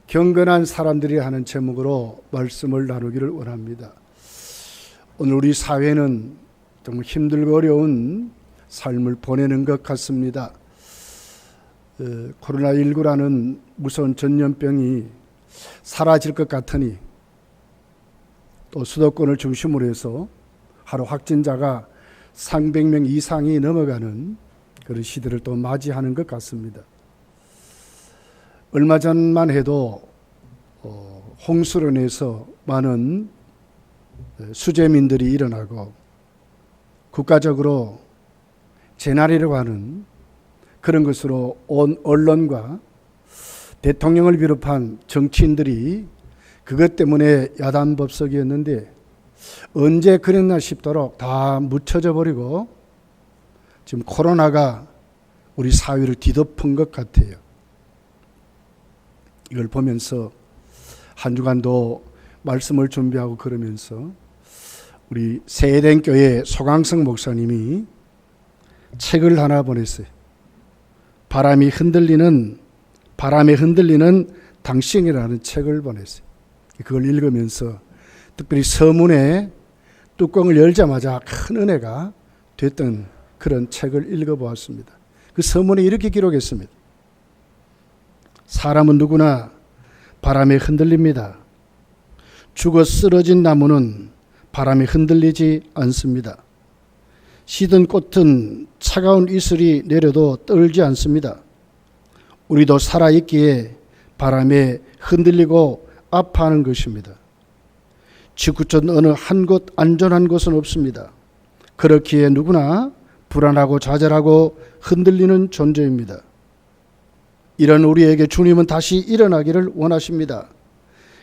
경건한 사람들이 하는 제목으로 말씀을 나누기를 원합니다. 오늘 우리 사회는 정말 힘들고 어려운 삶을 보내는 것 같습니다. 코로나19라는 무서운 전염병이 사라질 것 같으니 또 수도권을 중심으로 해서 하루 확진자가 300명 이상이 넘어가는 그런 시대를 또 맞이하는 것 같습니다. 얼마 전만 해도 홍수로 인해서 많은 수재민들이 일어나고 국가적으로 재난이라고 하는 그런 것으로 온 언론과 대통령을 비롯한 정치인들이 그것 때문에 야단법석이었는데 언제 그랬나 싶도록 다 묻혀져 버리고 지금 코로나가 우리 사회를 뒤덮은 것 같아요. 이걸 보면서 한 주간도 말씀을 준비하고 그러면서 우리 세에덴교회 소강성 목사님이 책을 하나 보냈어요. 바람에 흔들리는 당신이라는 책을 보냈어요. 그걸 읽으면서 특별히 서문에 뚜껑을 열자마자 큰 은혜가 됐던 그런 책을 읽어보았습니다. 그 서문에 이렇게 기록했습니다. 사람은 누구나 바람에 흔들립니다. 죽어 쓰러진 나무는 바람에 흔들리지 않습니다. 시든 꽃은 차가운 이슬이 내려도 떨지 않습니다. 우리도 살아있기에 바람에 흔들리고 아파하는 것입니다. 지구촌 어느 한 곳 안전한 곳은 없습니다. 그렇기에 누구나 불안하고 좌절하고 흔들리는 존재입니다. 이런 우리에게 주님은 다시 일어나기를 원하십니다.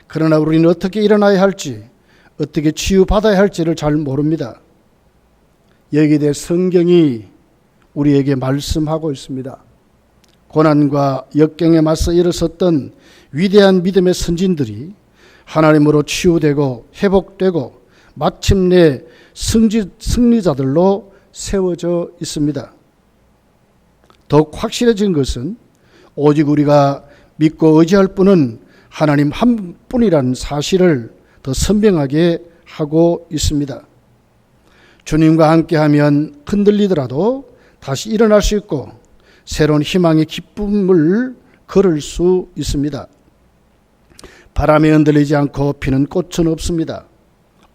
그러나 우리는 어떻게 일어나야 할지, 어떻게 치유받아야 할지를 잘 모릅니다. 여기에 대해 성경이 우리에게 말씀하고 있습니다. 고난과 역경에 맞서 일어섰던 위대한 믿음의 선진들이 하나님으로 치유되고 회복되고 마침내 승리자들로 세워져 있습니다. 더욱 확실해진 것은 오직 우리가 믿고 의지할 분은 하나님 한 분이라는 사실을 더 선명하게 하고 있습니다. 주님과 함께하면 흔들리더라도 다시 일어날 수 있고 새로운 희망의 기쁨을 걸을 수 있습니다. 바람에 흔들리지 않고 피는 꽃은 없습니다.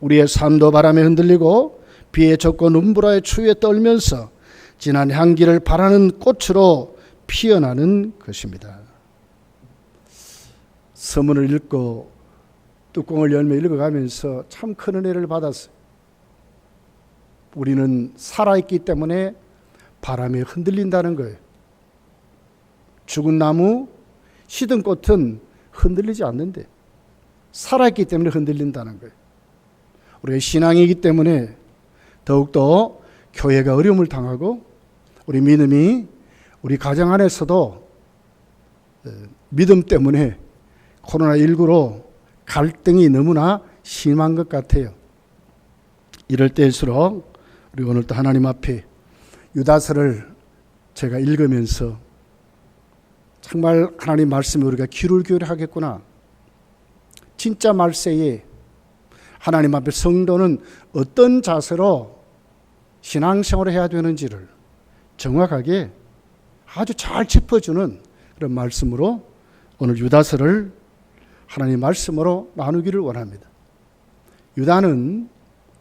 우리의 삶도 바람에 흔들리고 비에 젖고 눈보라의 추위에 떨면서 진한 향기를 바라는 꽃으로 피어나는 것입니다. 서문을 읽고 뚜껑을 열며 읽어가면서 참 큰 은혜를 받았어요. 우리는 살아있기 때문에 바람에 흔들린다는 거예요. 죽은 나무, 시든 꽃은 흔들리지 않는데 살아있기 때문에 흔들린다는 거예요. 우리의 신앙이기 때문에 더욱더 교회가 어려움을 당하고 우리 믿음이 우리 가정 안에서도 믿음 때문에 코로나19로 갈등이 너무나 심한 것 같아요. 이럴 때일수록 우리 오늘 또 하나님 앞에 유다서를 제가 읽으면서 정말 하나님 말씀에 우리가 귀를 기울여야 하겠구나. 진짜 말세에 하나님 앞에 성도는 어떤 자세로 신앙생활을 해야 되는지를 정확하게 아주 잘 짚어주는 그런 말씀으로 오늘 유다서를 하나님 말씀으로 나누기를 원합니다. 유다는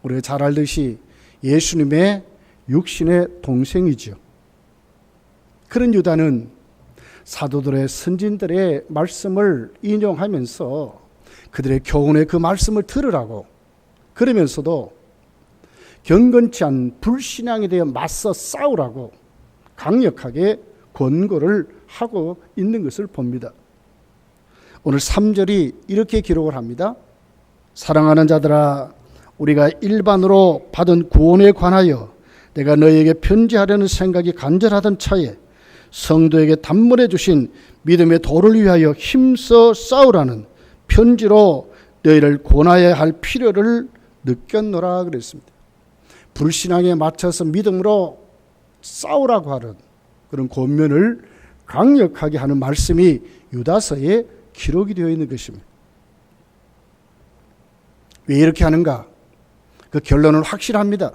우리가 잘 알듯이 예수님의 육신의 동생이죠. 그런 유다는 사도들의 선진들의 말씀을 인용하면서 그들의 교훈의 그 말씀을 들으라고 그러면서도 경건치 않은 불신앙에 대해 맞서 싸우라고 강력하게 권고를 하고 있는 것을 봅니다. 오늘 3절이 이렇게 기록을 합니다. 사랑하는 자들아, 우리가 일반으로 받은 구원에 관하여 내가 너희에게 편지하려는 생각이 간절하던 차에 성도에게 단문해 주신 믿음의 도를 위하여 힘써 싸우라는 편지로 너희를 권하여야 할 필요를 느꼈노라 그랬습니다. 불신앙에 맞춰서 믿음으로 싸우라고 하는 그런 권면을 강력하게 하는 말씀이 유다서에 기록이 되어 있는 것입니다. 왜 이렇게 하는가? 그 결론은 확실합니다.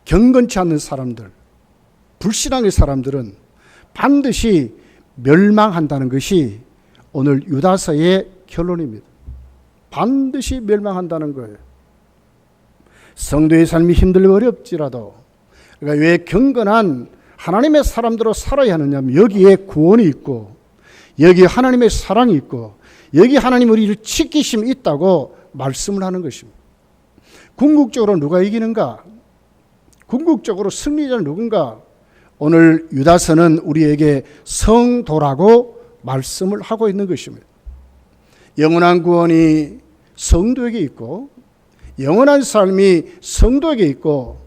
경건치 않는 사람들, 불신앙의 사람들은 반드시 멸망한다는 것이 오늘 유다서의 결론입니다. 반드시 멸망한다는 거예요. 성도의 삶이 힘들고 어렵지라도, 그러니까 왜 경건한 하나님의 사람들로 살아야 하느냐면 여기에 구원이 있고, 여기에 하나님의 사랑이 있고, 여기 하나님 우리를 지키심이 있다고 말씀을 하는 것입니다. 궁극적으로 누가 이기는가? 궁극적으로 승리자는 누군가? 오늘 유다서는 우리에게 성도라고 말씀을 하고 있는 것입니다. 영원한 구원이 성도에게 있고, 영원한 삶이 성도에게 있고,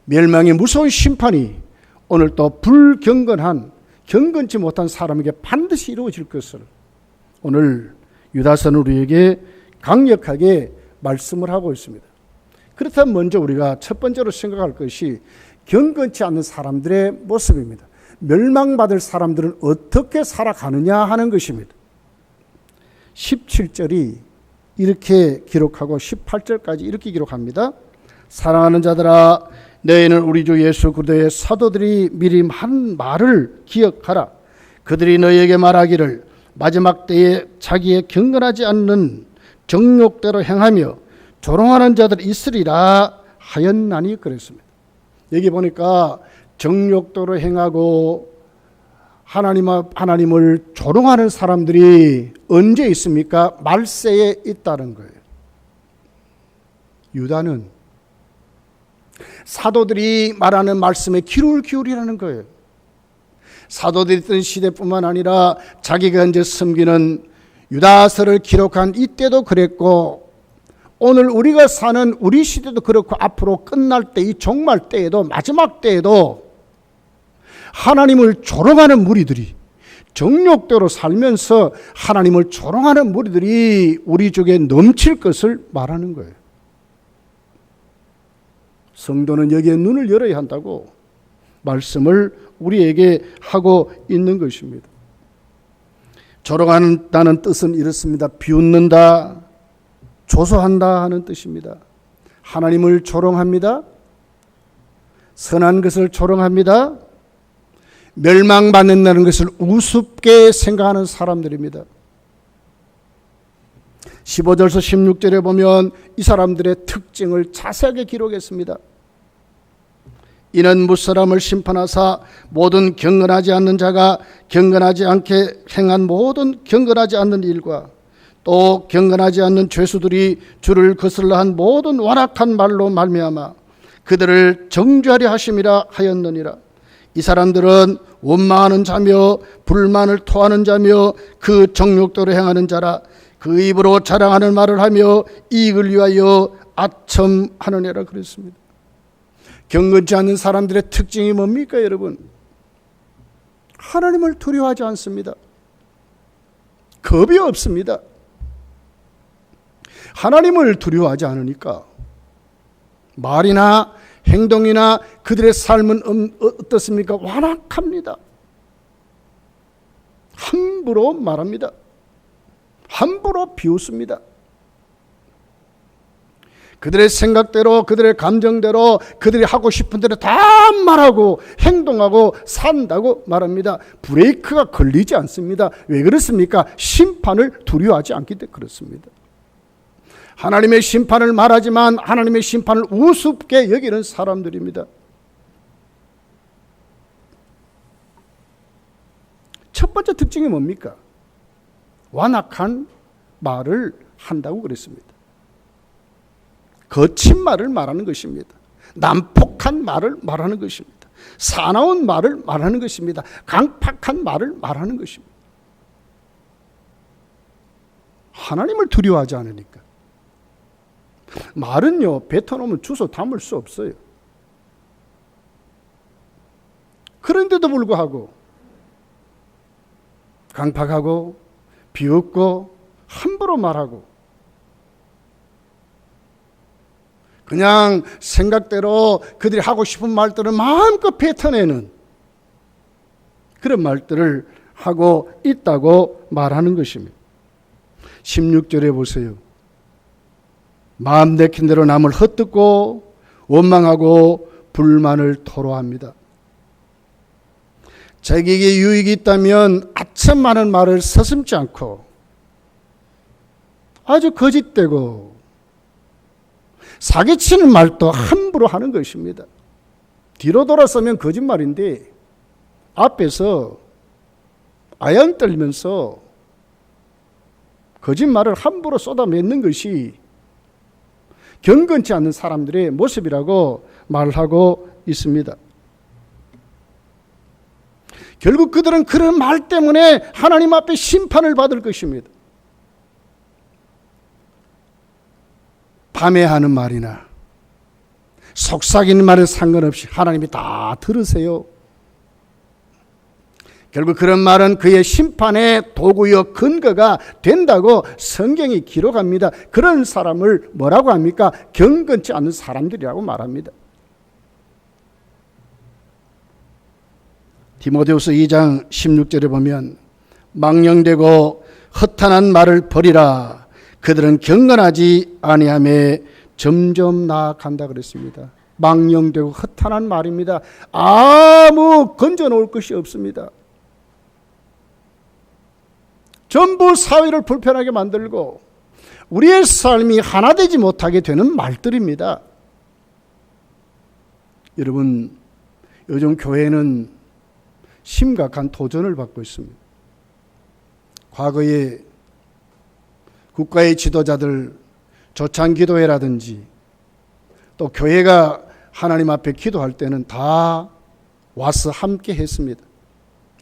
멸망의 무서운 심판이 오늘 또 불경건한, 경건치 못한 사람에게 반드시 이루어질 것을 오늘 유다서는 우리에게 강력하게 말씀을 하고 있습니다. 그렇다면 먼저 우리가 첫 번째로 생각할 것이 경건치 않는 사람들의 모습입니다. 멸망받을 사람들은 어떻게 살아가느냐 하는 것입니다. 17절이 이렇게 기록하고 18절까지 이렇게 기록합니다. 사랑하는 자들아, 너희는 우리 주 예수 그리스도의 사도들이 미리 한 말을 기억하라. 그들이 너희에게 말하기를 마지막 때에 자기의 경건하지 않는 정욕대로 행하며 조롱하는 자들이 있으리라 하였나니 그랬습니다. 여기 보니까 정욕대로 행하고 하나님을 조롱하는 사람들이 언제 있습니까? 말세에 있다는 거예요. 유다는 사도들이 말하는 말씀에 귀를 기울이라는 거예요. 사도들이 있던 시대뿐만 아니라 자기가 이제 섬기는 유다서를 기록한 이때도 그랬고, 오늘 우리가 사는 우리 시대도 그렇고, 앞으로 끝날 때, 이 종말 때에도, 마지막 때에도 하나님을 조롱하는 무리들이, 정욕대로 살면서 하나님을 조롱하는 무리들이 우리 쪽에 넘칠 것을 말하는 거예요. 성도는 여기에 눈을 열어야 한다고 말씀을 우리에게 하고 있는 것입니다. 조롱한다는 뜻은 이렇습니다. 비웃는다, 조소한다 하는 뜻입니다. 하나님을 조롱합니다. 선한 것을 조롱합니다. 멸망받는다는 것을 우습게 생각하는 사람들입니다. 15절에서 16절에 보면 이 사람들의 특징을 자세하게 기록했습니다. 이는 무사람을 심판하사 모든 경건하지 않는 자가 경건하지 않게 행한 모든 경건하지 않는 일과 또 경건하지 않는 죄수들이 주를 거슬러 한 모든 완악한 말로 말미암아 그들을 정죄하려 하심이라 하였느니라. 이 사람들은 원망하는 자며 불만을 토하는 자며 그 정욕대로 행하는 자라. 그 입으로 자랑하는 말을 하며 이익을 위하여 아첨하느니라 그랬습니다. 경건치 않는 사람들의 특징이 뭡니까, 여러분? 하나님을 두려워하지 않습니다. 겁이 없습니다. 하나님을 두려워하지 않으니까 말이나 행동이나 그들의 삶은 어떻습니까? 완악합니다. 함부로 말합니다. 함부로 비웃습니다. 그들의 생각대로, 그들의 감정대로, 그들이 하고 싶은 대로 다 말하고 행동하고 산다고 말합니다. 브레이크가 걸리지 않습니다. 왜 그렇습니까? 심판을 두려워하지 않기 때문에 그렇습니다. 하나님의 심판을 말하지만 하나님의 심판을 우습게 여기는 사람들입니다. 첫 번째 특징이 뭡니까? 완악한 말을 한다고 그랬습니다. 거친 말을 말하는 것입니다. 난폭한 말을 말하는 것입니다. 사나운 말을 말하는 것입니다. 강팍한 말을 말하는 것입니다. 하나님을 두려워하지 않으니까. 말은요, 뱉어놓으면 주워 담을 수 없어요. 그런데도 불구하고 강팍하고 비웃고 함부로 말하고 그냥 생각대로 그들이 하고 싶은 말들을 마음껏 뱉어내는 그런 말들을 하고 있다고 말하는 것입니다. 16절에 보세요. 마음 내킨 대로 남을 헛듣고 원망하고 불만을 토로합니다. 자기에게 유익이 있다면 아참 많은 말을 서슴지 않고 아주 거짓되고 사기치는 말도 함부로 하는 것입니다. 뒤로 돌아서면 거짓말인데 앞에서 아양 떨면서 거짓말을 함부로 쏟아내는 것이 경건치 않는 사람들의 모습이라고 말하고 있습니다. 결국 그들은 그런 말 때문에 하나님 앞에 심판을 받을 것입니다. 밤에 하는 말이나 속삭이는 말에 상관없이 하나님이 다 들으세요. 결국 그런 말은 그의 심판의 도구요 근거가 된다고 성경이 기록합니다. 그런 사람을 뭐라고 합니까? 경건치 않은 사람들이라고 말합니다. 디모데후서 2장 16절에 보면 망령되고 허탄한 말을 버리라. 그들은 경건하지 아니하매 점점 나아간다 그랬습니다. 망령되고 허탄한 말입니다. 아무 건져놓을 것이 없습니다. 전부 사회를 불편하게 만들고 우리의 삶이 하나 되지 못하게 되는 말들입니다. 여러분, 요즘 교회는 심각한 도전을 받고 있습니다. 과거에 국가의 지도자들 조창기도회라든지 또 교회가 하나님 앞에 기도할 때는 다 와서 함께 했습니다.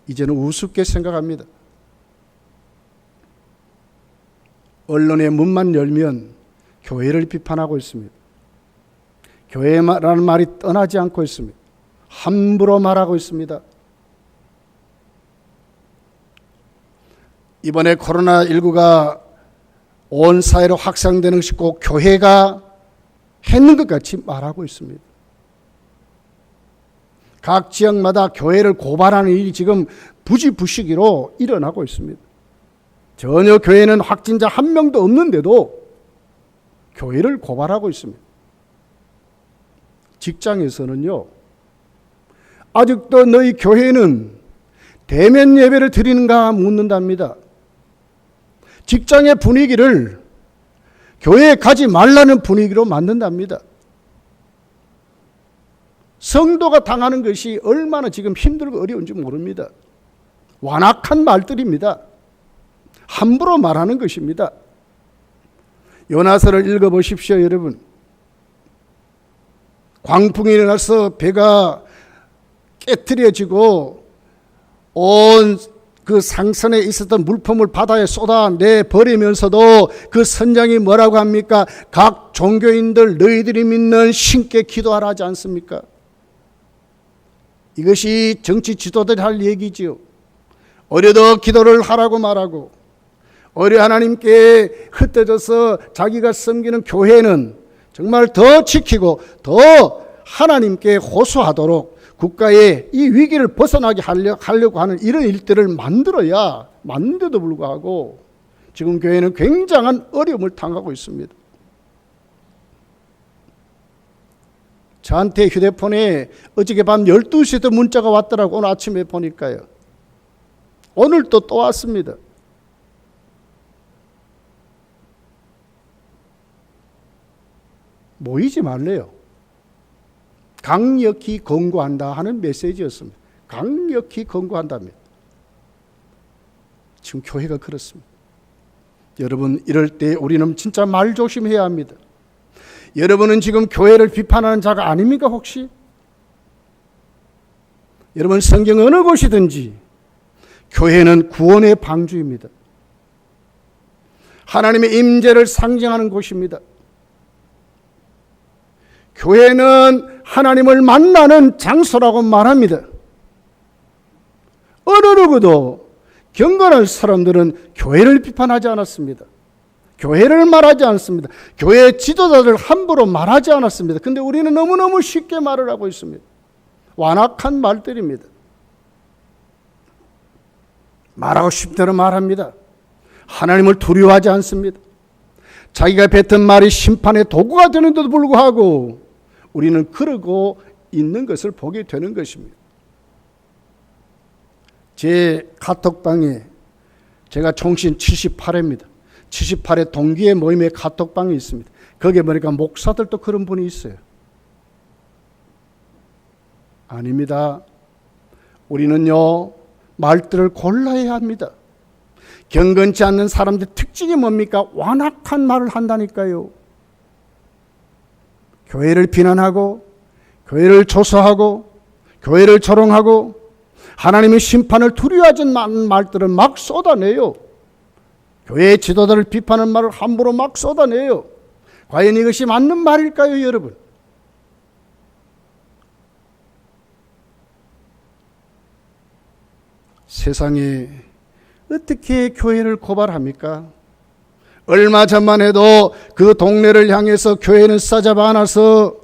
이제는 우습게 생각합니다. 언론의 문만 열면 교회를 비판하고 있습니다. 교회라는 말이 떠나지 않고 있습니다. 함부로 말하고 있습니다. 이번에 코로나19가 온 사회로 확산되는 것이 꼭 교회가 했는 것 같이 말하고 있습니다. 각 지역마다 교회를 고발하는 일이 지금 부지부식으로 일어나고 있습니다. 전혀 교회는 확진자 한 명도 없는데도 교회를 고발하고 있습니다. 직장에서는요, 아직도 너희 교회는 대면 예배를 드리는가 묻는답니다. 직장의 분위기를 교회에 가지 말라는 분위기로 만든답니다. 성도가 당하는 것이 얼마나 지금 힘들고 어려운지 모릅니다. 완악한 말들입니다. 함부로 말하는 것입니다. 요나서를 읽어보십시오, 여러분. 광풍이 일어나서 배가 깨트려지고 온 그 상선에 있었던 물품을 바다에 쏟아내 버리면서도 그 선장이 뭐라고 합니까? 각 종교인들 너희들이 믿는 신께 기도하라 하지 않습니까? 이것이 정치 지도들이 할 얘기지요. 어려도 기도를 하라고 말하고 어려 하나님께 흩어져서 자기가 섬기는 교회는 정말 더 지키고 더 하나님께 호소하도록 국가의 이 위기를 벗어나게 하려고 하는 이런 일들을 만들어야 만드는데도 불구하고 지금 교회는 굉장한 어려움을 당하고 있습니다. 저한테 휴대폰에 어저께 밤 12시에도 문자가 왔더라고. 오늘 아침에 보니까요. 오늘 또 왔습니다. 모이지 말래요. 강력히 권고한다 하는 메시지였습니다. 강력히 권고한답니다. 지금 교회가 그렇습니다. 여러분, 이럴 때 우리는 진짜 말 조심해야 합니다. 여러분은 지금 교회를 비판하는 자가 아닙니까 혹시? 여러분, 성경 어느 곳이든지 교회는 구원의 방주입니다. 하나님의 임재를 상징하는 곳입니다. 교회는 하나님을 만나는 장소라고 말합니다. 어느 누구도 경건한 사람들은 교회를 비판하지 않았습니다. 교회를 말하지 않습니다. 교회 지도자를 함부로 말하지 않았습니다. 그런데 우리는 너무너무 쉽게 말을 하고 있습니다. 완악한 말들입니다. 말하고 싶은 대로 말합니다. 하나님을 두려워하지 않습니다. 자기가 뱉은 말이 심판의 도구가 되는데도 불구하고 우리는 그러고 있는 것을 보게 되는 것입니다. 제 카톡방에 제가 총신 78회입니다. 78회 동기의 모임의 카톡방이 있습니다. 거기에 보니까 목사들도 그런 분이 있어요. 아닙니다. 우리는요, 말들을 골라야 합니다. 경건치 않는 사람들의 특징이 뭡니까? 완악한 말을 한다니까요. 교회를 비난하고, 교회를 조소하고, 교회를 조롱하고, 하나님의 심판을 두려워하지 않는 말들을 막 쏟아내요. 교회의 지도자를 비판하는 말을 함부로 막 쏟아내요. 과연 이것이 맞는 말일까요, 여러분? 세상에 어떻게 교회를 고발합니까? 얼마 전만 해도 그 동네를 향해서 교회는 싸잡아 안아서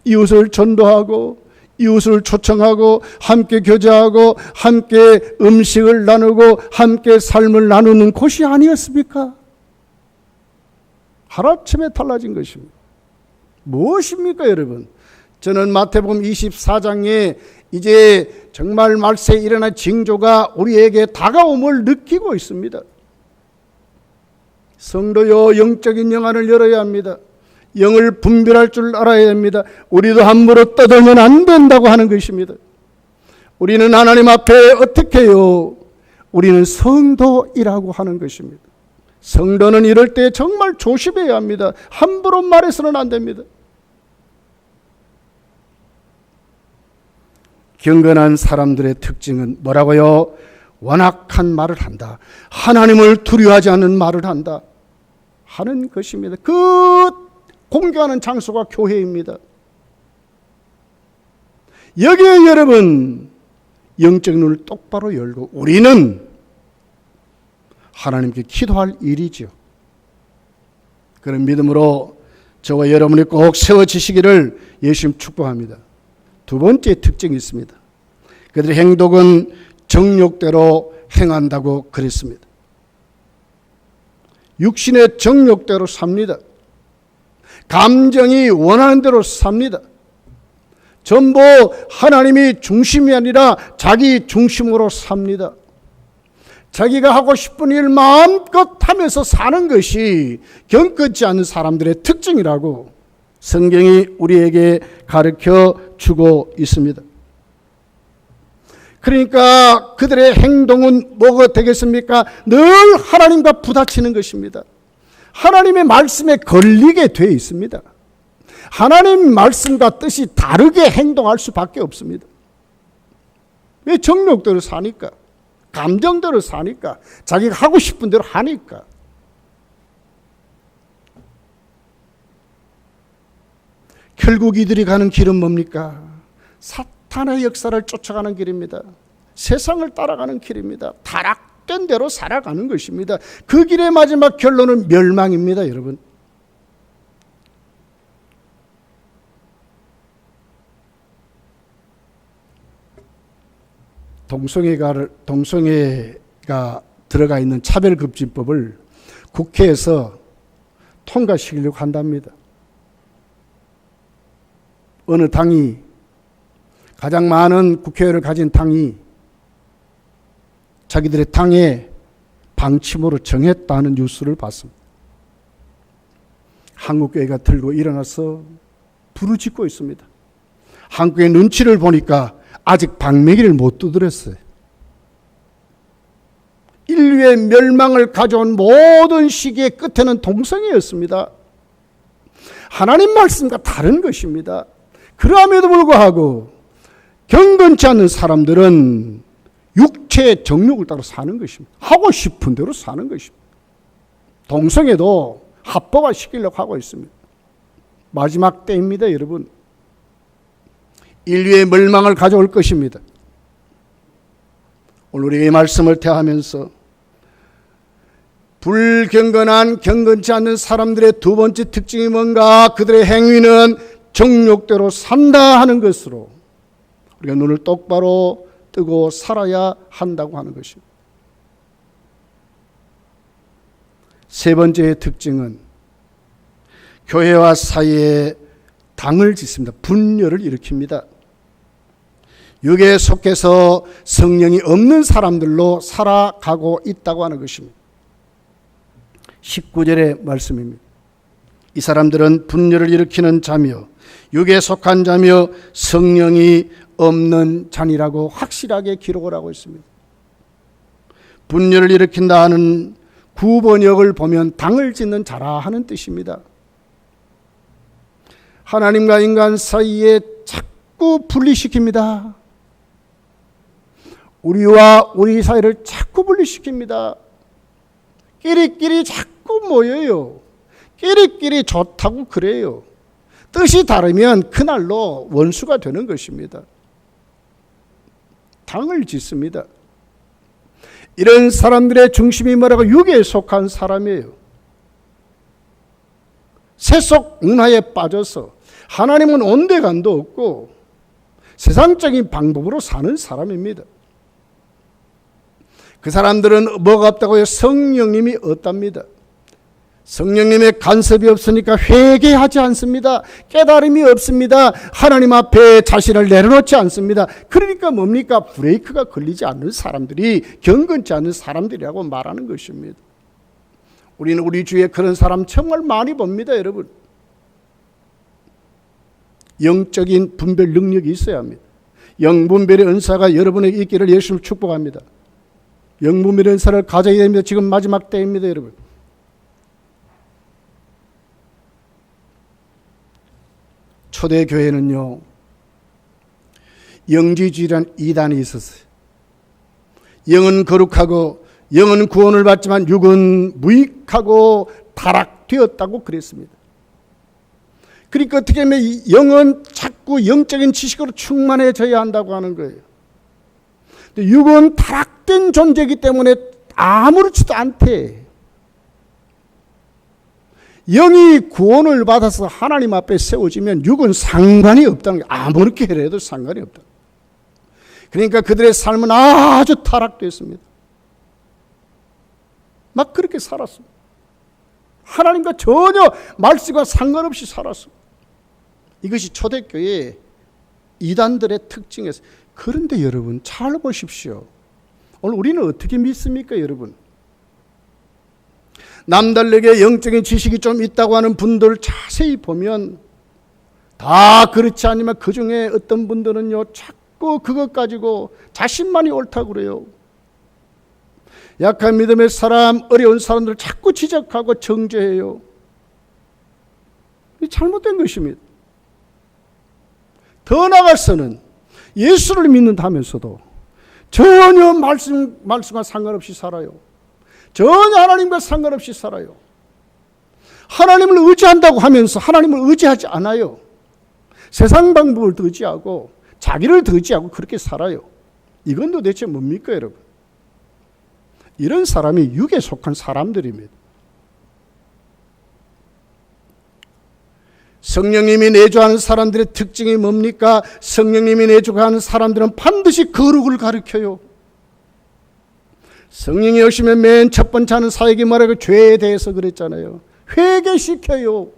이웃을 전도하고 이웃을 초청하고 함께 교제하고 함께 음식을 나누고 함께 삶을 나누는 곳이 아니었습니까? 하루아침에 달라진 것입니다. 무엇입니까, 여러분? 저는 마태복음 24장에 이제 정말 말세에 일어날 징조가 우리에게 다가옴을 느끼고 있습니다. 성도요, 영적인 영안을 열어야 합니다. 영을 분별할 줄 알아야 합니다. 우리도 함부로 떠들면 안 된다고 하는 것입니다. 우리는 하나님 앞에 어떻게 해요? 우리는 성도이라고 하는 것입니다. 성도는 이럴 때 정말 조심해야 합니다. 함부로 말해서는 안 됩니다. 경건한 사람들의 특징은 뭐라고요? 완악한 말을 한다. 하나님을 두려워하지 않는 말을 한다. 하는 것입니다. 그 공경하는 장소가 교회입니다. 여기에 여러분 영적 눈을 똑바로 열고 우리는 하나님께 기도할 일이죠. 그런 믿음으로 저와 여러분이 꼭 세워지시기를 예수님 축복합니다. 두 번째 특징이 있습니다. 그들의 행동은 정욕대로 행한다고 그랬습니다. 육신의 정욕대로 삽니다. 감정이 원하는 대로 삽니다. 전부 하나님이 중심이 아니라 자기 중심으로 삽니다. 자기가 하고 싶은 일 마음껏 하면서 사는 것이 경건치 않은 사람들의 특징이라고 성경이 우리에게 가르쳐 주고 있습니다. 그러니까 그들의 행동은 뭐가 되겠습니까? 늘 하나님과 부딪히는 것입니다. 하나님의 말씀에 걸리게 되어 있습니다. 하나님 말씀과 뜻이 다르게 행동할 수밖에 없습니다. 왜? 정욕대로 사니까, 감정대로 사니까, 자기가 하고 싶은 대로 하니까. 결국 이들이 가는 길은 뭡니까? 사탄의 역사를 쫓아가는 길입니다. 세상을 따라가는 길입니다. 타락된 대로 살아가는 것입니다. 그 길의 마지막 결론은 멸망입니다, 여러분. 동성애가 들어가 있는 차별금지법을 국회에서 통과시키려고 한답니다. 어느 당이, 가장 많은 국회의원을 가진 당이 자기들의 당의 방침으로 정했다는 뉴스를 봤습니다. 한국교회가 들고 일어나서 부르짖고 있습니다. 한국의 눈치를 보니까 아직 방매기를 못 두드렸어요. 인류의 멸망을 가져온 모든 시기의 끝에는 동성애였습니다. 하나님 말씀과 다른 것입니다. 그럼에도 불구하고 경건치 않는 사람들은 육체의 정욕을 따라 사는 것입니다. 하고 싶은 대로 사는 것입니다. 동성애도 합법화시키려고 하고 있습니다. 마지막 때입니다, 여러분. 인류의 멸망을 가져올 것입니다. 오늘 우리가 이 말씀을 대하면서 불경건한, 경건치 않는 사람들의 두 번째 특징이 뭔가? 그들의 행위는 정욕대로 산다 하는 것으로 우리가 눈을 똑바로 뜨고 살아야 한다고 하는 것입니다. 세 번째의 특징은 교회와 사이에 당을 짓습니다. 분열을 일으킵니다. 육에 속해서 성령이 없는 사람들로 살아가고 있다고 하는 것입니다. 19절의 말씀입니다. 이 사람들은 분열을 일으키는 자며 육에 속한 자며 성령이 없는 자니라고 확실하게 기록을 하고 있습니다. 분열을 일으킨다 하는 구번역을 보면 당을 짓는 자라 하는 뜻입니다. 하나님과 인간 사이에 자꾸 분리시킵니다. 우리와 우리 사이를 자꾸 분리시킵니다. 끼리끼리 자꾸 모여요. 끼리끼리 좋다고 그래요. 뜻이 다르면 그날로 원수가 되는 것입니다. 당을 짓습니다. 이런 사람들의 중심이 뭐라고? 육에 속한 사람이에요. 세속 문화에 빠져서 하나님은 온데간도 없고 세상적인 방법으로 사는 사람입니다. 그 사람들은 뭐가 없다고 해요? 성령님이 없답니다. 성령님의 간섭이 없으니까 회개하지 않습니다. 깨달음이 없습니다. 하나님 앞에 자신을 내려놓지 않습니다. 그러니까 뭡니까? 브레이크가 걸리지 않는 사람들이, 경건치 않은 사람들이라고 말하는 것입니다. 우리는 우리 주위에 그런 사람 정말 많이 봅니다, 여러분. 영적인 분별 능력이 있어야 합니다. 영분별의 은사가 여러분에게 있기를 예수를 축복합니다. 영분별의 은사를 가져야 됩니다. 지금 마지막 때입니다, 여러분. 초대교회는요, 영지주의라는 이단이 있었어요. 영은 거룩하고 영은 구원을 받지만 육은 무익하고 타락되었다고 그랬습니다. 그러니까 어떻게 하면 영은 자꾸 영적인 지식으로 충만해져야 한다고 하는 거예요. 육은 타락된 존재이기 때문에 아무렇지도 않대. 영이 구원을 받아서 하나님 앞에 세워지면 육은 상관이 없다는 거예요. 아무렇게 해도 상관이 없다. 그러니까 그들의 삶은 아주 타락됐습니다. 막 그렇게 살았습니다. 하나님과 전혀 말씀과 상관없이 살았습니다. 이것이 초대교회의 이단들의 특징이었어요. 그런데 여러분 잘 보십시오. 오늘 우리는 어떻게 믿습니까, 여러분? 남달리게 영적인 지식이 좀 있다고 하는 분들 자세히 보면 다 그렇지 않으면 그 중에 어떤 분들은요, 자꾸 그것 가지고 자신만이 옳다고 그래요. 약한 믿음의 사람, 어려운 사람들 자꾸 지적하고 정죄해요. 이 잘못된 것입니다. 더 나아가서는 예수를 믿는다면서도 전혀 말씀과 상관없이 살아요. 전혀 하나님과 상관없이 살아요. 하나님을 의지한다고 하면서 하나님을 의지하지 않아요. 세상 방법을 더 의지하고 자기를 더 의지하고 그렇게 살아요. 이건 도대체 뭡니까, 여러분? 이런 사람이 육에 속한 사람들입니다. 성령님이 내주하는 사람들의 특징이 뭡니까? 성령님이 내주하는 사람들은 반드시 거룩을 가르쳐요. 성령이 오시면 맨 첫 번째 하는 사역이 뭐라고? 죄에 대해서 그랬잖아요. 회개시켜요.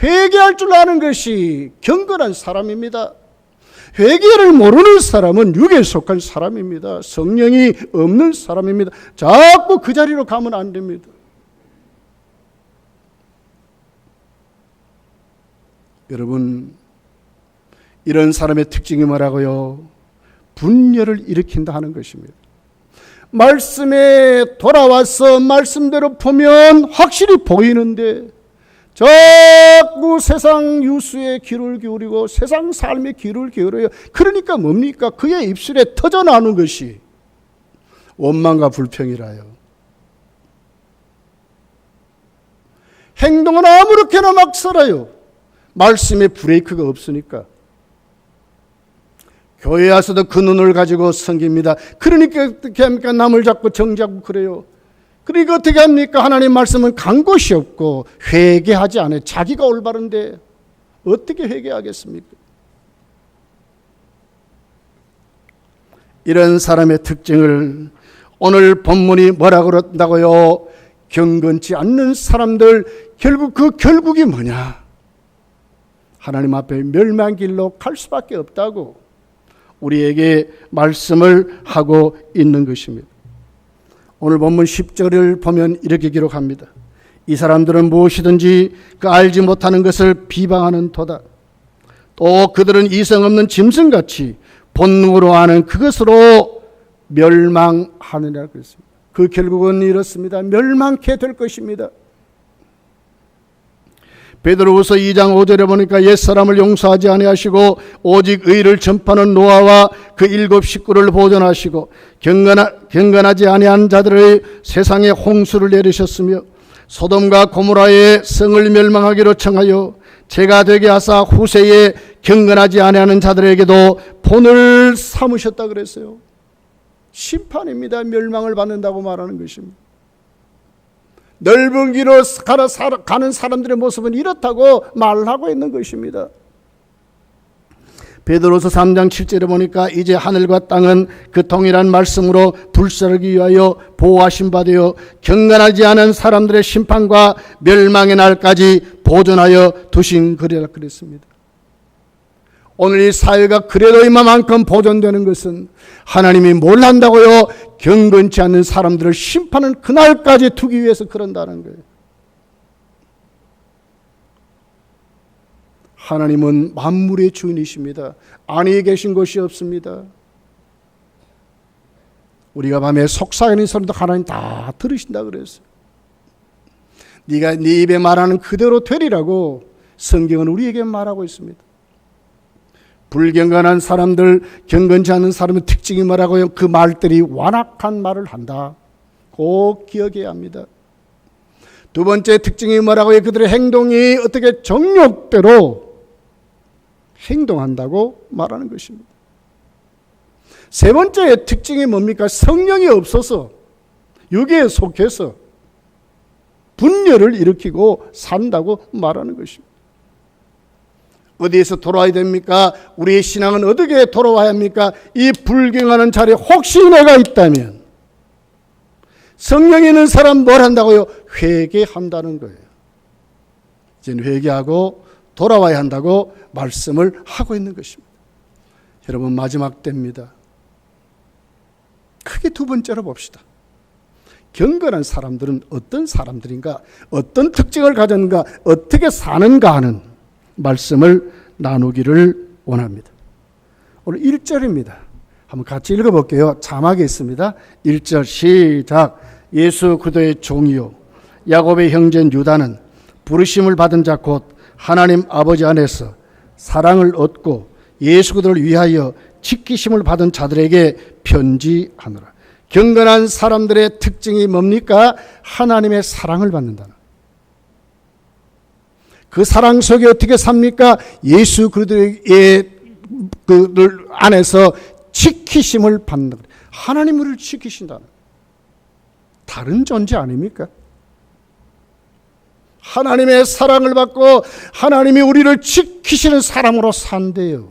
회개할 줄 아는 것이 경건한 사람입니다. 회개를 모르는 사람은 육에 속한 사람입니다. 성령이 없는 사람입니다. 자꾸 그 자리로 가면 안 됩니다. 여러분, 이런 사람의 특징이 뭐라고요? 분열을 일으킨다 하는 것입니다. 말씀에 돌아와서 말씀대로 보면 확실히 보이는데 자꾸 세상 유수에 귀를 기울이고 세상 삶에 귀를 기울여요. 그러니까 뭡니까? 그의 입술에 터져나오는 것이 원망과 불평이라요. 행동은 아무렇게나 막 살아요. 말씀에 브레이크가 없으니까. 교회에 와서도 그 눈을 가지고 섬깁니다. 그러니까 어떻게 합니까? 남을 잡고 정죄하고 그래요. 그러니까 어떻게 합니까? 하나님 말씀은 간 곳이 없고 회개하지 않아요. 자기가 올바른데 어떻게 회개하겠습니까? 이런 사람의 특징을 오늘 본문이 뭐라 그런다고요? 경건치 않는 사람들, 결국 그 결국이 뭐냐? 하나님 앞에 멸망길로 갈 수밖에 없다고 우리에게 말씀을 하고 있는 것입니다. 오늘 본문 10절을 보면 이렇게 기록합니다. 이 사람들은 무엇이든지 그 알지 못하는 것을 비방하는 도다. 또 그들은 이성 없는 짐승같이 본능으로 아는 그것으로 멸망하느니라 그랬습니다. 그 결국은 이렇습니다. 멸망케 될 것입니다. 베드로후서 2장 5절에 보니까 옛사람을 용서하지 아니하시고 오직 의를 전파하는 노아와 그 7 식구를 보존하시고 경건하지 아니한 자들의 세상에 홍수를 내리셨으며 소돔과 고모라의 성을 멸망하기로 청하여 죄가 되게 하사 후세에 경건하지 아니하는 자들에게도 본을 삼으셨다 그랬어요. 심판입니다. 멸망을 받는다고 말하는 것입니다. 넓은 길로 가는 사람들의 모습은 이렇다고 말하고 있는 것입니다. 베드로서 3장 7절에 보니까 이제 하늘과 땅은 그 동일한 말씀으로 불사르기 위하여 보호하신 바 되어 경건하지 않은 사람들의 심판과 멸망의 날까지 보존하여 두신 그리라 그랬습니다. 오늘 이 사회가 그래도 이만큼 보존되는 것은 하나님이 뭘 한다고요? 경건치 않는 사람들을 심판은 그날까지 두기 위해서 그런다는 거예요. 하나님은 만물의 주인이십니다. 아니 계신 것이 없습니다. 우리가 밤에 속삭이는 소리도 하나님 다 들으신다 그랬어요. 네가 네 입에 말하는 그대로 되리라고 성경은 우리에게 말하고 있습니다. 불경건한 사람들, 경건치 않은 사람의 특징이 뭐라고요? 그 말들이 완악한 말을 한다. 꼭 기억해야 합니다. 두 번째 특징이 뭐라고요? 그들의 행동이 어떻게 정욕대로 행동한다고 말하는 것입니다. 세 번째 특징이 뭡니까? 성령이 없어서 여기에 속해서 분열을 일으키고 산다고 말하는 것입니다. 어디에서 돌아와야 됩니까? 우리의 신앙은 어떻게 돌아와야 합니까? 이 불경하는 자리에 혹시 내가 있다면 성령이 있는 사람 뭘 한다고요? 회개한다는 거예요. 이제 회개하고 돌아와야 한다고 말씀을 하고 있는 것입니다. 여러분, 마지막 때입니다. 크게 두 번째로 봅시다. 경건한 사람들은 어떤 사람들인가, 어떤 특징을 가졌는가, 어떻게 사는가 하는 말씀을 나누기를 원합니다. 오늘 1절입니다. 한번 같이 읽어볼게요. 자막에 있습니다. 1절 시작. 예수 그리스도의 종이요 야곱의 형제인 유다는 부르심을 받은 자 곧 하나님 아버지 안에서 사랑을 얻고 예수 그리스도를 위하여 지키심을 받은 자들에게 편지하노라. 경건한 사람들의 특징이 뭡니까? 하나님의 사랑을 받는다는. 그 사랑 속에 어떻게 삽니까? 예수 그리스도의 그들 안에서 지키심을 받는다. 하나님 우리를 지키신다는. 다른 존재 아닙니까? 하나님의 사랑을 받고 하나님이 우리를 지키시는 사람으로 산대요.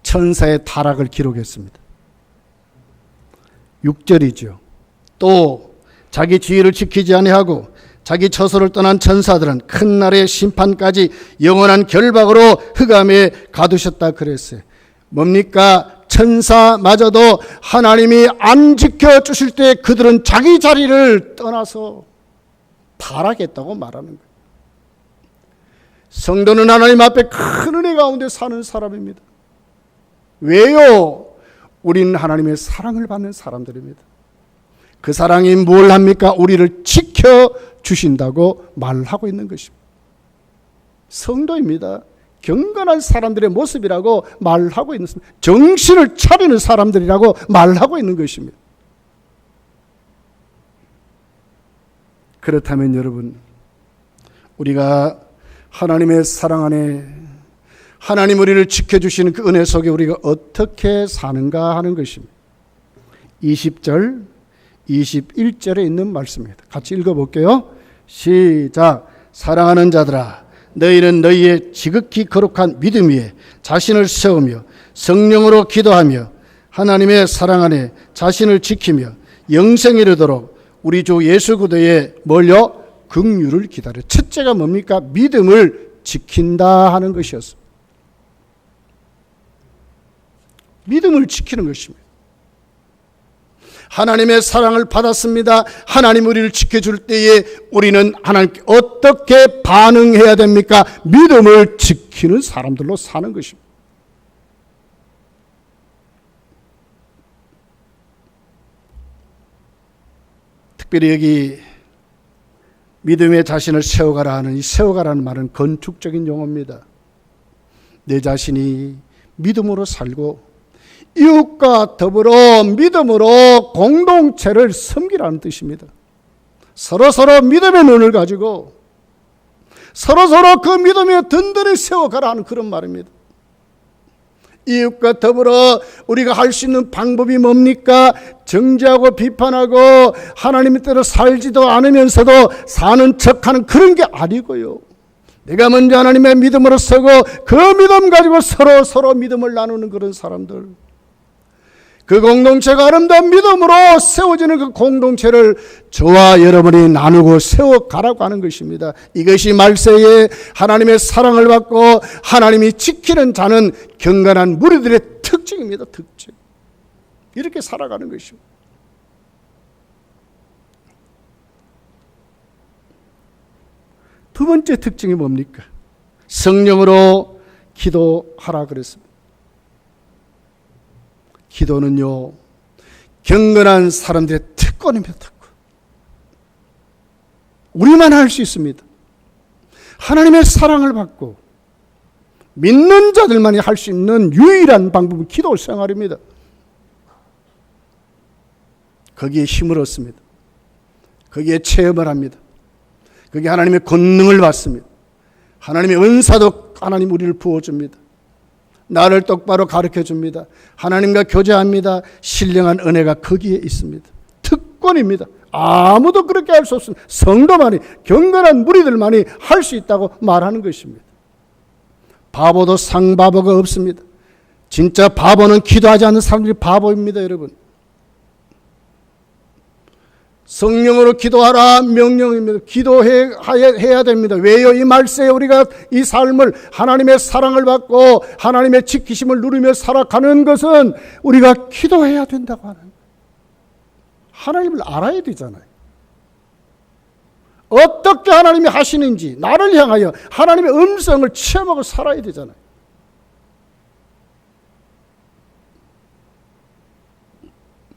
천사의 타락을 기록했습니다. 6절이죠. 또 자기 지위를 지키지 아니하고 자기 처소를 떠난 천사들은 큰 날의 심판까지 영원한 결박으로 흑암에 가두셨다 그랬어요. 뭡니까? 천사마저도 하나님이 안 지켜주실 때 그들은 자기 자리를 떠나서 타락했다고 말하는 거예요. 성도는 하나님 앞에 큰 은혜 가운데 사는 사람입니다. 왜요? 우리는 하나님의 사랑을 받는 사람들입니다. 그 사랑이 뭘 합니까? 우리를 지켜주신다고 말하고 있는 것입니다. 성도입니다. 경건한 사람들의 모습이라고 말하고 있는 것입니다. 정신을 차리는 사람들이라고 말하고 있는 것입니다. 그렇다면 여러분, 우리가 하나님의 사랑 안에 하나님 우리를 지켜주시는 그 은혜 속에 우리가 어떻게 사는가 하는 것입니다. 20절, 21절에 있는 말씀입니다. 같이 읽어볼게요. 시작. 사랑하는 자들아, 너희는 너희의 지극히 거룩한 믿음 위에 자신을 세우며 성령으로 기도하며 하나님의 사랑 안에 자신을 지키며 영생에 이르도록 우리 주 예수 그리스도의 뭘요? 긍휼을 기다려. 첫째가 뭡니까? 믿음을 지킨다 하는 것이었습니다. 믿음을 지키는 것입니다. 하나님의 사랑을 받았습니다. 하나님 우리를 지켜줄 때에 우리는 하나님께 어떻게 반응해야 됩니까? 믿음을 지키는 사람들로 사는 것입니다. 특별히 여기 믿음의 자신을 세워가라 하는 이 세워가라는 말은 건축적인 용어입니다. 내 자신이 믿음으로 살고 이웃과 더불어 믿음으로 공동체를 섬기라는 뜻입니다. 서로서로 믿음의 눈을 가지고 서로서로 그 믿음에 든든히 세워가라 하는 그런 말입니다. 이웃과 더불어 우리가 할 수 있는 방법이 뭡니까? 정죄하고 비판하고 하나님의 뜻대로 살지도 않으면서도 사는 척하는 그런 게 아니고요. 내가 먼저 하나님의 믿음으로 서고 그 믿음 가지고 서로 믿음을 나누는 그런 사람들. 그 공동체가 아름다운 믿음으로 세워지는 그 공동체를 저와 여러분이 나누고 세워가라고 하는 것입니다. 이것이 말세에 하나님의 사랑을 받고 하나님이 지키는 자는 경건한 무리들의 특징입니다. 특징. 이렇게 살아가는 것입니다. 두 번째 특징이 뭡니까? 성령으로 기도하라 그랬습니다. 기도는요, 경건한 사람들의 특권입니다. 특권. 우리만 할 수 있습니다. 하나님의 사랑을 받고 믿는 자들만이 할 수 있는 유일한 방법은 기도 생활입니다. 거기에 힘을 얻습니다. 거기에 체험을 합니다. 거기에 하나님의 권능을 받습니다. 하나님의 은사도 하나님 우리를 부어줍니다. 나를 똑바로 가르쳐줍니다. 하나님과 교제합니다. 신령한 은혜가 거기에 있습니다. 특권입니다. 아무도 그렇게 할 수 없습니다. 성도만이, 경건한 무리들만이 할 수 있다고 말하는 것입니다. 바보도 상바보가 없습니다. 진짜 바보는 기도하지 않는 사람들이 바보입니다, 여러분. 성령으로 기도하라 명령입니다. 기도해야 됩니다. 왜요? 이 말세에 우리가 이 삶을 하나님의 사랑을 받고 하나님의 지키심을 누리며 살아가는 것은 우리가 기도해야 된다고 하는 거예요. 하나님을 알아야 되잖아요. 어떻게 하나님이 하시는지 나를 향하여 하나님의 음성을 체험하고 살아야 되잖아요.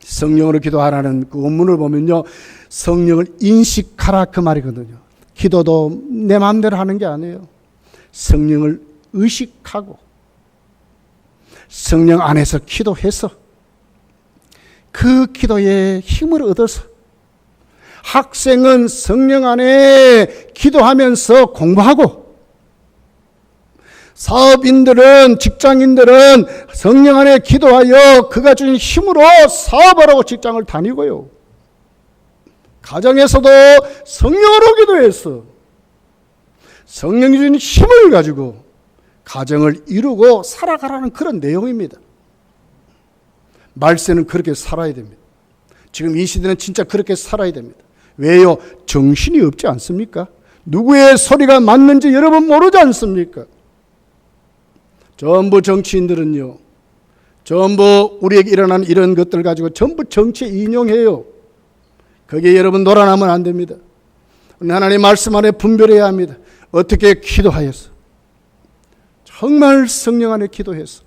성령으로 기도하라는 그 원문을 보면요, 성령을 인식하라 그 말이거든요. 기도도 내 마음대로 하는 게 아니에요. 성령을 의식하고 성령 안에서 기도해서 그 기도에 힘을 얻어서 학생은 성령 안에 기도하면서 공부하고 사업인들은, 직장인들은 성령 안에 기도하여 그가 주신 힘으로 사업을 하고 직장을 다니고요. 가정에서도 성령으로 기도해서 성령이 주신 힘을 가지고 가정을 이루고 살아가라는 그런 내용입니다. 말세는 그렇게 살아야 됩니다. 지금 이 시대는 진짜 그렇게 살아야 됩니다. 왜요? 정신이 없지 않습니까? 누구의 소리가 맞는지 여러분 모르지 않습니까? 전부 정치인들은요, 전부 우리에게 일어난 이런 것들 가지고 전부 정치에 인용해요. 거기에 여러분 놀아나면 안 됩니다. 하나님 말씀 안에 분별해야 합니다. 어떻게 기도하여서, 정말 성령 안에 기도해서,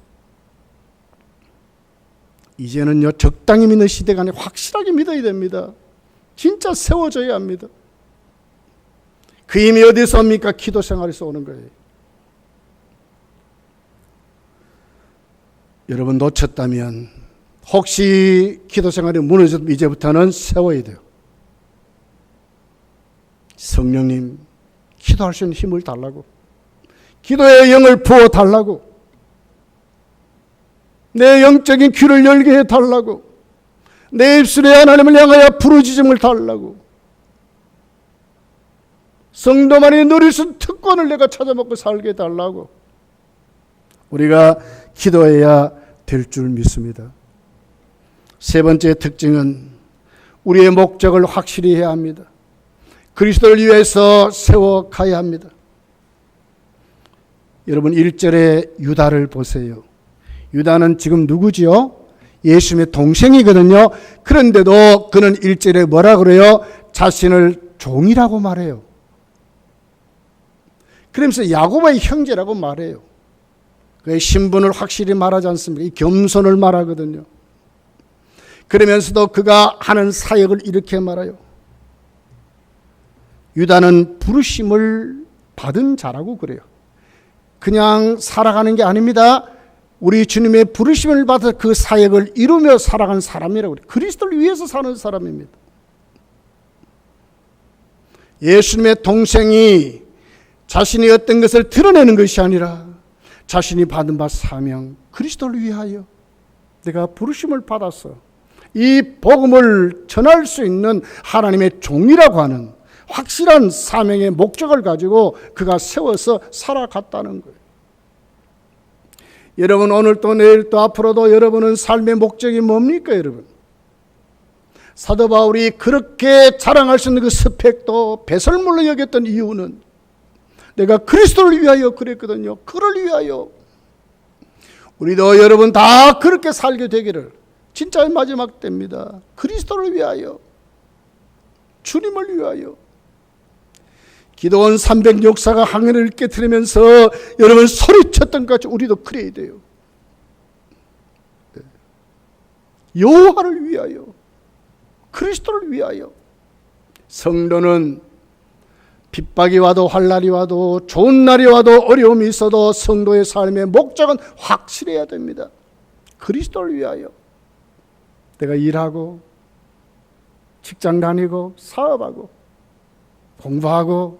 이제는요 적당히 믿는 시대가 아니라 확실하게 믿어야 됩니다. 진짜 세워져야 합니다. 그 힘이 어디서 옵니까? 기도 생활에서 오는 거예요. 여러분 놓쳤다면, 혹시 기도 생활이 무너져도 이제부터는 세워야 돼요. 성령님, 기도할 수 있는 힘을 달라고, 기도의 영을 부어 달라고, 내 영적인 귀를 열게 해 달라고, 내 입술에 하나님을 향하여 부르짖음을 달라고, 성도만이 누릴 수 있는 특권을 내가 찾아먹고 살게 해달라고 우리가 기도해야 될 줄 믿습니다. 세 번째 특징은 우리의 목적을 확실히 해야 합니다. 그리스도를 위해서 세워가야 합니다. 여러분 1절에 유다를 보세요. 유다는 지금 누구지요? 예수님의 동생이거든요. 그런데도 그는 1절에 뭐라 그래요? 자신을 종이라고 말해요. 그러면서 야고보의 형제라고 말해요. 그의 신분을 확실히 말하지 않습니까? 이 겸손을 말하거든요. 그러면서도 그가 하는 사역을 이렇게 말해요. 유다는 부르심을 받은 자라고 그래요. 그냥 살아가는 게 아닙니다. 우리 주님의 부르심을 받아 그 사역을 이루며 살아가는 사람이라고 그래요. 그리스도를 위해서 사는 사람입니다. 예수님의 동생이 자신이 어떤 것을 드러내는 것이 아니라 자신이 받은 바 사명, 그리스도를 위하여 내가 부르심을 받아서 이 복음을 전할 수 있는 하나님의 종이라고 하는 확실한 사명의 목적을 가지고 그가 세워서 살아갔다는 거예요. 여러분 오늘 또 내일 또 앞으로도 여러분은 삶의 목적이 뭡니까 여러분? 사도 바울이 그렇게 자랑할 수 있는 그 스펙도 배설물로 여겼던 이유는 내가 그리스도를 위하여 그랬거든요. 그를 위하여. 우리도 여러분 다 그렇게 살게 되기를 진짜의 마지막 때입니다. 그리스도를 위하여. 주님을 위하여. 기도원 300역사가 항해를 깨트리면서 여러분 소리쳤던 것 같이 우리도 그래야 돼요. 여호와를 위하여. 그리스도를 위하여. 성도는 핍박이 와도 환난이 와도 좋은 날이 와도 어려움이 있어도 성도의 삶의 목적은 확실해야 됩니다. 그리스도를 위하여. 내가 일하고 직장 다니고 사업하고 공부하고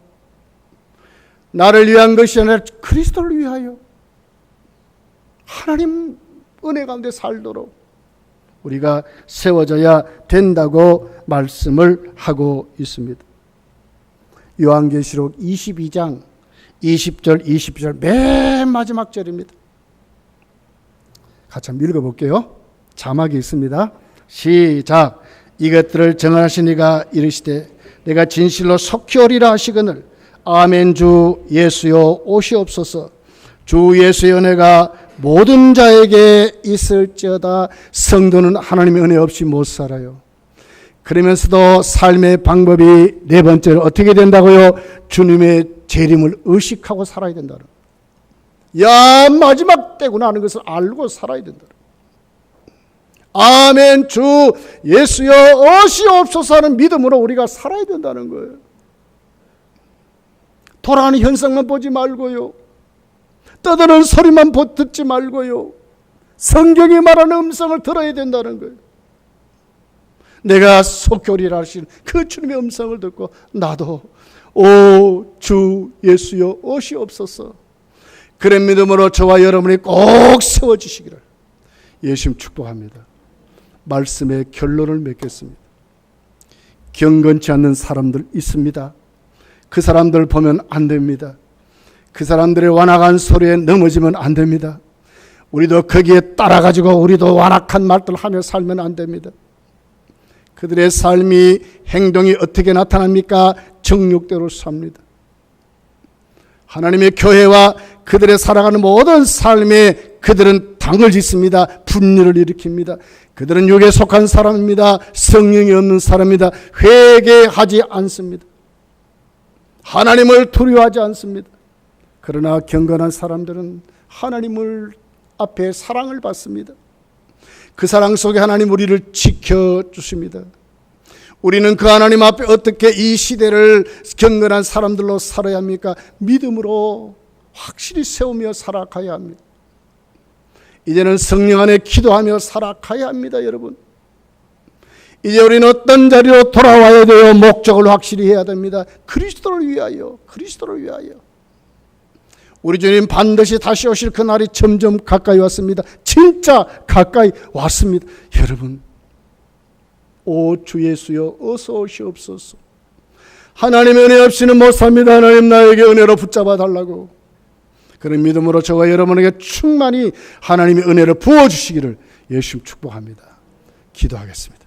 나를 위한 것이 아니라 그리스도를 위하여 하나님 은혜 가운데 살도록 우리가 세워져야 된다고 말씀을 하고 있습니다. 요한계시록 22장 20절 22절 맨 마지막 절입니다. 같이 한번 읽어볼게요. 자막이 있습니다. 시작. 이것들을 정하신 이가 이르시되 내가 진실로 속히 오리라 하시거늘 아멘. 주 예수여 오시옵소서. 주 예수의 은혜가 모든 자에게 있을지어다. 성도는 하나님의 은혜 없이 못 살아요. 그러면서도 삶의 방법이 네 번째로 어떻게 된다고요? 주님의 재림을 의식하고 살아야 된다. 야 마지막 때구나 하는 것을 알고 살아야 된다. 아멘. 주 예수여 오시옵소서 하는 믿음으로 우리가 살아야 된다는 거예요. 돌아가는 현상만 보지 말고요. 떠드는 소리만 듣지 말고요. 성경이 말하는 음성을 들어야 된다는 거예요. 내가 속히 오리라 하신 그 주님의 음성을 듣고 나도 오 주 예수여 오시옵소서. 그런 믿음으로 저와 여러분이 꼭 세워지시기를 예수님 축복합니다. 말씀의 결론을 맺겠습니다. 경건치 않는 사람들 있습니다. 그 사람들 보면 안 됩니다. 그 사람들의 완악한 소리에 넘어지면 안 됩니다. 우리도 거기에 따라가지고 우리도 완악한 말들 하며 살면 안 됩니다. 그들의 삶이 행동이 어떻게 나타납니까? 정욕대로 삽니다. 하나님의 교회와 그들의 살아가는 모든 삶에 그들은 당을 짓습니다. 분열을 일으킵니다. 그들은 육에 속한 사람입니다. 성령이 없는 사람입니다. 회개하지 않습니다. 하나님을 두려워하지 않습니다. 그러나 경건한 사람들은 하나님을 앞에 사랑을 받습니다. 그 사랑 속에 하나님 우리를 지켜주십니다. 우리는 그 하나님 앞에 어떻게 이 시대를 경건한 사람들로 살아야 합니까? 믿음으로 확실히 세우며 살아가야 합니다. 이제는 성령 안에 기도하며 살아가야 합니다, 여러분. 이제 우리는 어떤 자리로 돌아와야 돼요? 목적을 확실히 해야 됩니다. 그리스도를 위하여, 그리스도를 위하여. 우리 주님 반드시 다시 오실 그 날이 점점 가까이 왔습니다. 진짜 가까이 왔습니다. 여러분, 오 주 예수여 어서 오시옵소서. 하나님의 은혜 없이는 못 삽니다. 하나님 나에게 은혜로 붙잡아 달라고. 그런 믿음으로 저와 여러분에게 충만히 하나님의 은혜를 부어주시기를 예수님 축복합니다. 기도하겠습니다.